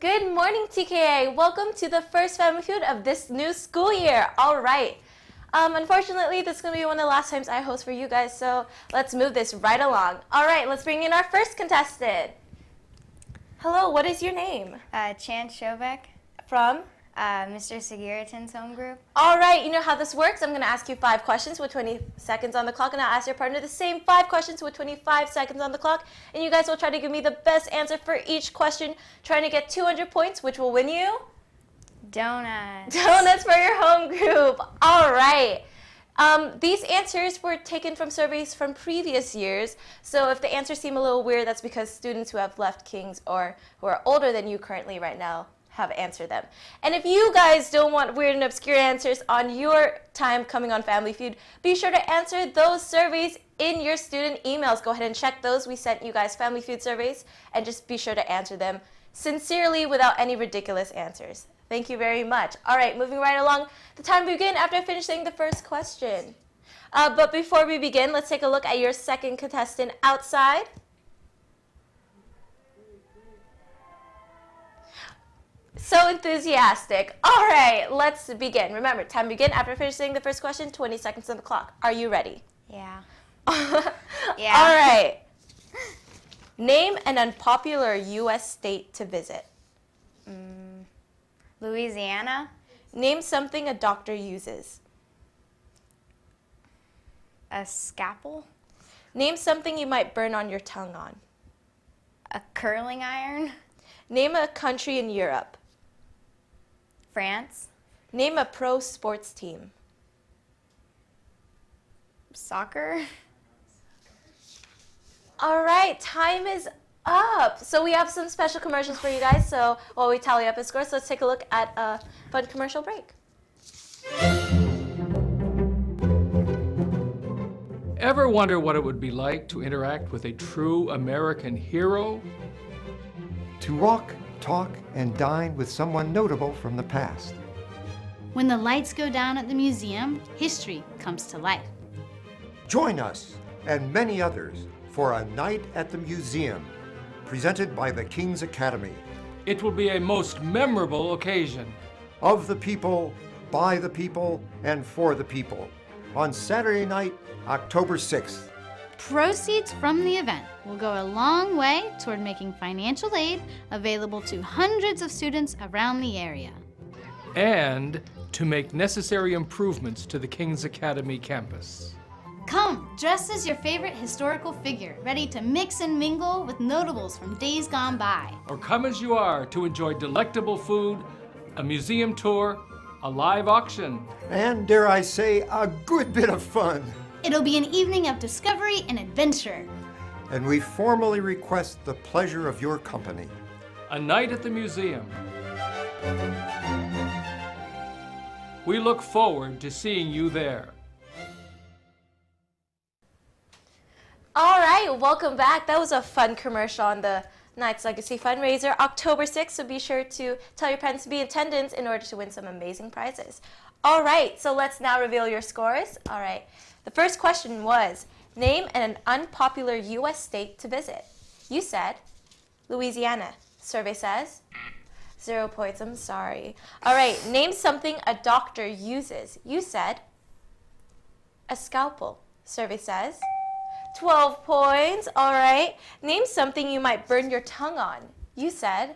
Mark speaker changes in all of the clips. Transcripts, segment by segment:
Speaker 1: Good morning, TKA. Welcome to the first Family Feud of this new school year. All right. Unfortunately, this is going to be one of the last times I host for you guys, so let's move this right along. All right, let's bring in our first contestant. Hello, what is your name?
Speaker 2: Chan Shovek.
Speaker 1: From?
Speaker 2: Mr. Seguritan's home group.
Speaker 1: All right, you know how this works. I'm going to ask you 5 questions with 20 seconds on the clock, and I'll ask your partner the same 5 questions with 25 seconds on the clock. And you guys will try to give me the best answer for each question, trying to get 200 points, which will win you
Speaker 2: Donuts.
Speaker 1: donuts for your home group. All right. These answers were taken from surveys from previous years, so if the answers seem a little weird, that's because students who have left King's or who are older than you currently right now have answered them. And if you guys don't want weird and obscure answers on your time coming on Family Feud, be sure to answer those surveys in your student emails. Go ahead and check those. We sent you guys Family Feud surveys, and just be sure to answer them sincerely without any ridiculous answers. Thank you very much. All right, moving right along. The time will begin after finishing the first question. But before we begin, let's take a look at your second contestant outside. So enthusiastic. All right, let's begin. Remember, time begin after finishing the first question, 20 seconds on the clock. Are you ready?
Speaker 2: Yeah.
Speaker 1: Yeah. All right. Name an unpopular U.S. state to visit.
Speaker 2: Louisiana.
Speaker 1: Name something a doctor uses.
Speaker 2: A scalpel.
Speaker 1: Name something you might burn on your tongue on.
Speaker 2: A curling iron.
Speaker 1: Name a country in Europe.
Speaker 2: France.
Speaker 1: Name a pro sports team.
Speaker 2: Soccer.
Speaker 1: All right, time is up. So we have some special commercials for you guys. So while we tally up the scores, let's take a look at a fun commercial break.
Speaker 3: Ever wonder what it would be like to interact with a true American hero?
Speaker 4: To walk, talk, and dine with someone notable from the past.
Speaker 5: When the lights go down at the museum, history comes to life.
Speaker 4: Join us and many others for a night at the museum, presented by the King's Academy.
Speaker 3: It will be a most memorable occasion.
Speaker 4: Of the people, by the people, and for the people. On Saturday night, October 6th.
Speaker 5: Proceeds from the event will go a long way toward making financial aid available to hundreds of students around the area.
Speaker 3: And to make necessary improvements to the King's Academy campus.
Speaker 5: Come, dressed as your favorite historical figure, ready to mix and mingle with notables from days gone by.
Speaker 3: Or come as you are to enjoy delectable food, a museum tour, a live auction.
Speaker 4: And dare I say, a good bit of fun.
Speaker 5: It'll be an evening of discovery and adventure.
Speaker 4: And we formally request the pleasure of your company.
Speaker 3: A night at the museum. We look forward to seeing you there.
Speaker 1: All right, welcome back. That was a fun commercial on the Knights Legacy fundraiser, October 6th, so be sure to tell your parents to be in attendance in order to win some amazing prizes. All right, so let's now reveal your scores. All right, the first question was, name an unpopular U.S. state to visit. You said Louisiana. Survey says 0 points, I'm sorry. All right, name something a doctor uses. You said a scalpel. Survey says 12 points. All right. Name something you might burn your tongue on. You said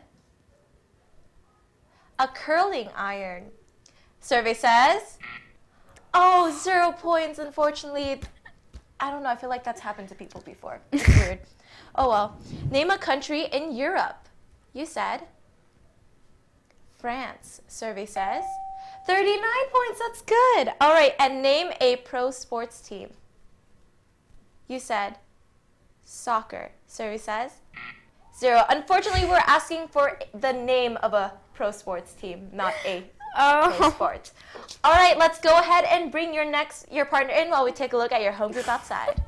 Speaker 1: a curling iron. Survey says, 0 points. Unfortunately, I don't know. I feel like that's happened to people before. It's weird. Oh, well. Name a country in Europe. You said France. Survey says 39 points. That's good. All right. And name a pro sports team. You said soccer. Survey says 0. Unfortunately, we're asking for the name of a pro sports team, not a pro sport. All right, let's go ahead and bring your partner in while we take a look at your home group outside.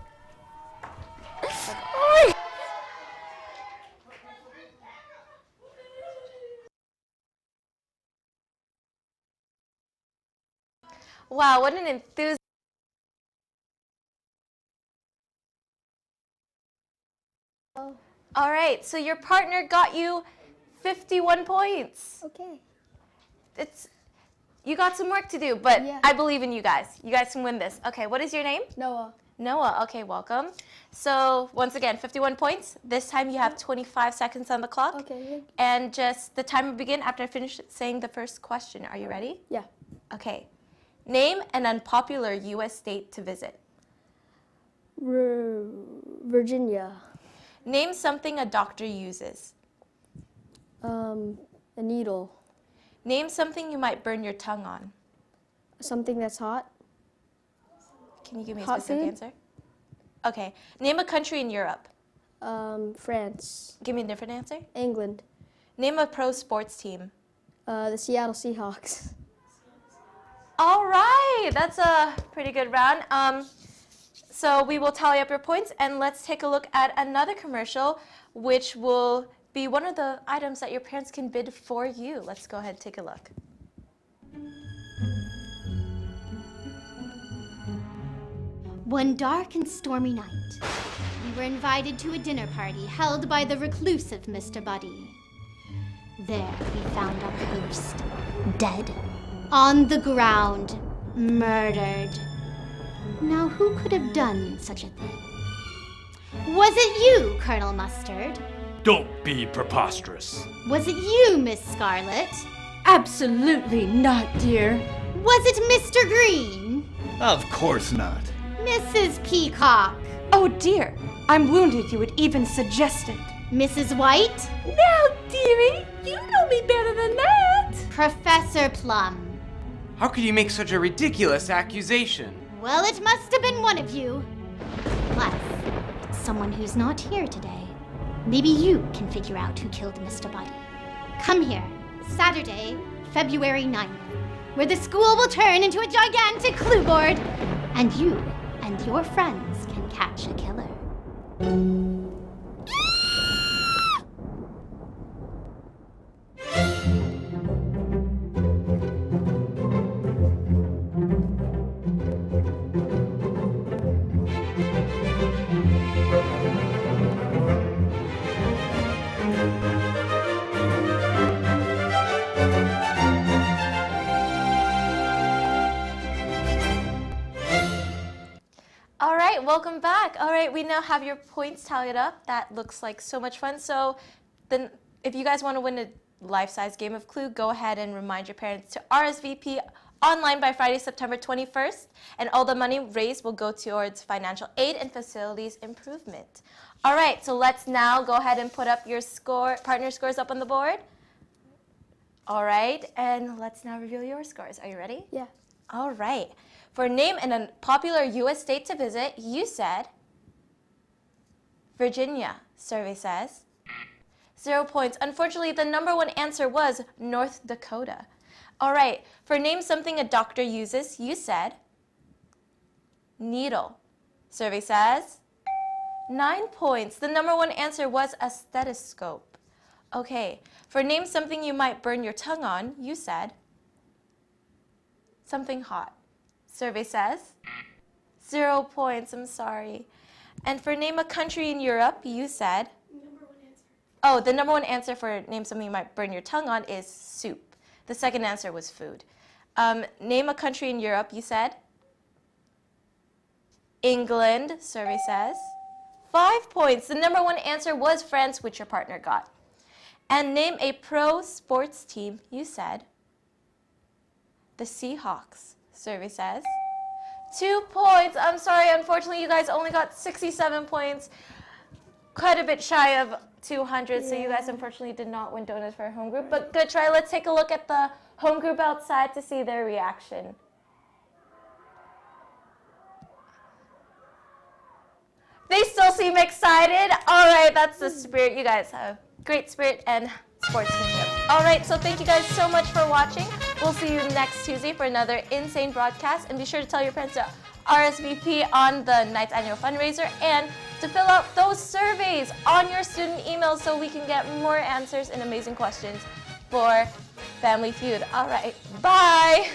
Speaker 1: Wow, what an enthusiasm. All right, so your partner got you 51 points.
Speaker 2: Okay.
Speaker 1: You got some work to do, but
Speaker 2: Yeah.
Speaker 1: I believe in you guys. You guys can win this. Okay, what is your name?
Speaker 2: Noah.
Speaker 1: Noah. Okay, welcome. So once again, 51 points. This time you have 25 seconds on the clock.
Speaker 2: Okay.
Speaker 1: And just the time will begin after I finish saying the first question. Are you ready?
Speaker 2: Yeah.
Speaker 1: Okay. Name an unpopular U.S. state to visit.
Speaker 2: Virginia.
Speaker 1: Name something a doctor uses.
Speaker 2: A needle.
Speaker 1: Name something you might burn your tongue on.
Speaker 2: Something that's hot.
Speaker 1: Can you give me a
Speaker 2: Hot
Speaker 1: specific
Speaker 2: food?
Speaker 1: answer? Okay. Name a country in Europe.
Speaker 2: France.
Speaker 1: Give me a different answer.
Speaker 2: England.
Speaker 1: Name a pro sports team.
Speaker 2: The Seattle Seahawks.
Speaker 1: All right, that's a pretty good round. So we will tally up your points, and let's take a look at another commercial, which will be one of the items that your parents can bid for you. Let's go ahead and take a look.
Speaker 5: One dark and stormy night, we were invited to a dinner party held by the reclusive Mr. Buddy. There we found our host, dead, on the ground, murdered. Now, who could have done such a thing? Was it you, Colonel Mustard?
Speaker 6: Don't be preposterous.
Speaker 5: Was it you, Miss Scarlet?
Speaker 7: Absolutely not, dear.
Speaker 5: Was it Mr. Green?
Speaker 6: Of course not.
Speaker 5: Mrs. Peacock?
Speaker 7: Oh dear, I'm wounded you would even suggest it.
Speaker 5: Mrs. White?
Speaker 7: Now, dearie, you know me better than that.
Speaker 5: Professor Plum?
Speaker 8: How could you make such a ridiculous accusation?
Speaker 5: Well, it must have been one of you. Plus, it's someone who's not here today. Maybe you can figure out who killed Mr. Buddy. Come here, Saturday, February 9th, where the school will turn into a gigantic clue board, and you and your friends can catch a killer.
Speaker 1: All right, welcome back. All right, we now have your points tallied up. That looks like so much fun. So then if you guys want to win a life-size game of Clue, go ahead and remind your parents to RSVP online by Friday, September 21st. And all the money raised will go towards financial aid and facilities improvement. All right, so let's now go ahead and put up your partner scores up on the board. All right, and let's now reveal your scores. Are you ready?
Speaker 2: Yeah.
Speaker 1: All right. For name an unpopular U.S. state to visit, you said Virginia, survey says. 0 points. Unfortunately, the number one answer was North Dakota. All right. For name something a doctor uses, you said needle. Survey says 9 points. The number one answer was a stethoscope. Okay. For name something you might burn your tongue on, you said something hot. Survey says 0 points. I'm sorry. And for name a country in Europe, you said the number one answer for name something you might burn your tongue on is soup. The second answer was food. Name a country in Europe, you said England. Survey says 5 points. The number one answer was France, which your partner got. And name a pro sports team, you said the Seahawks. Survey says 2 points. I'm sorry, unfortunately, you guys only got 67 points. Quite a bit shy of 200, so you guys unfortunately did not win donuts for our home group. But good try. Let's take a look at the home group outside to see their reaction. They still seem excited. All right, that's the spirit. You guys have great spirit and sportsmanship. All right, so thank you guys so much for watching. We'll see you next Tuesday for another insane broadcast. And be sure to tell your parents to RSVP on the Knight's annual fundraiser and to fill out those surveys on your student emails so we can get more answers and amazing questions for Family Feud. All right, bye.